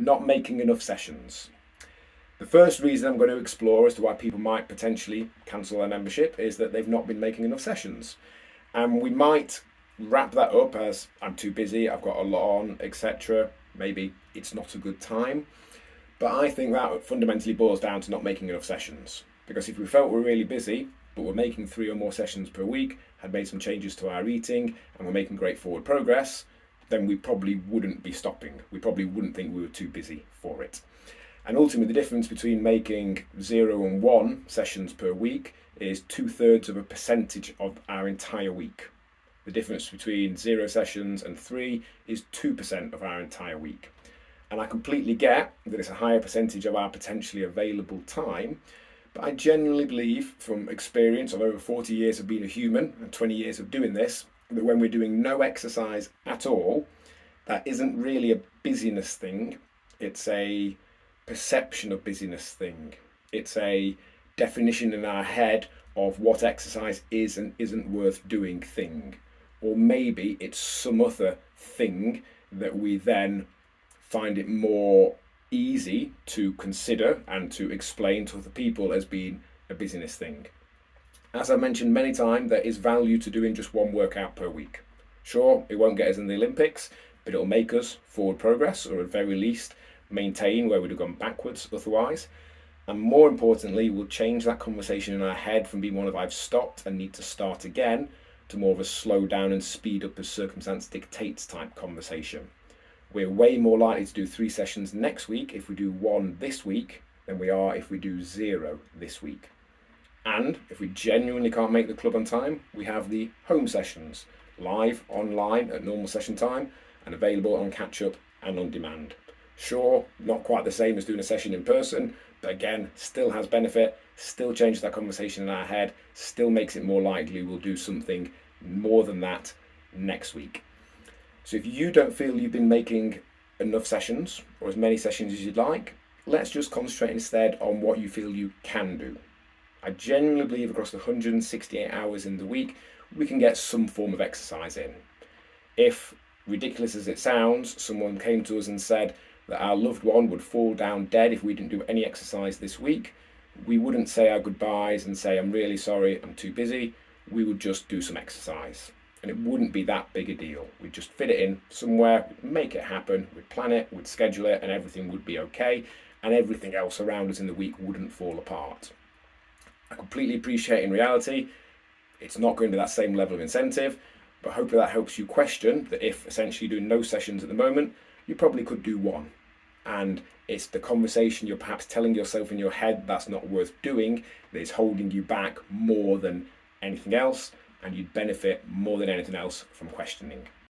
not making enough sessions. The first reason I'm going to explore as to why people might potentially cancel their membership is that they've not been making enough sessions. And we might wrap that up as I'm too busy, I've got a lot on, etc. Maybe it's not a good time. But I think that fundamentally boils down to not making enough sessions. Because if we felt we're really busy, but we're making 3 or more sessions per week, had made some changes to our eating, and we're making great forward progress, then we probably wouldn't be stopping. We probably wouldn't think we were too busy for it. And ultimately, the difference between making 0 and 1 sessions per week is 2/3 of a percentage of our entire week. The difference between 0 sessions and 3 is 2% of our entire week. And I completely get that it's a higher percentage of our potentially available time, but I genuinely believe, from experience of over 40 years of being a human and 20 years of doing this, that when we're doing no exercise at all, that isn't really a busyness thing. It's a perception of busyness thing. It's a definition in our head of what exercise is and isn't worth doing thing. Or maybe it's some other thing that we then find it more easy to consider and to explain to other people as being a busyness thing. As I mentioned many times, there is value to doing just one workout per week. Sure, it won't get us in the Olympics, but it'll make us forward progress, or at very least maintain where we'd have gone backwards otherwise. And more importantly, we'll change that conversation in our head from being one of I've stopped and need to start again to more of a slow down and speed up as circumstance dictates type conversation. We're way more likely to do 3 sessions next week if we do 1 this week than we are if we do 0 this week. And if we genuinely can't make the club on time, we have the home sessions, live, online at normal session time, and available on catch up and on demand. Sure, not quite the same as doing a session in person, but again, still has benefit, still changes that conversation in our head, still makes it more likely we'll do something more than that next week. So if you don't feel you've been making enough sessions, or as many sessions as you'd like, let's just concentrate instead on what you feel you can do. I genuinely believe across the 168 hours in the week, we can get some form of exercise in. If, ridiculous as it sounds, someone came to us and said that our loved one would fall down dead if we didn't do any exercise this week, we wouldn't say our goodbyes and say, I'm really sorry, I'm too busy. We would just do some exercise. And it wouldn't be that big a deal. We'd just fit it in somewhere, we'd make it happen, we'd plan it, we'd schedule it, and everything would be okay. And everything else around us in the week wouldn't fall apart. I completely appreciate in reality, it's not going to that same level of incentive, but hopefully that helps you question that if essentially doing no sessions at the moment, you probably could do 1. And it's the conversation you're perhaps telling yourself in your head that's not worth doing that is holding you back more than anything else, and you'd benefit more than anything else from questioning.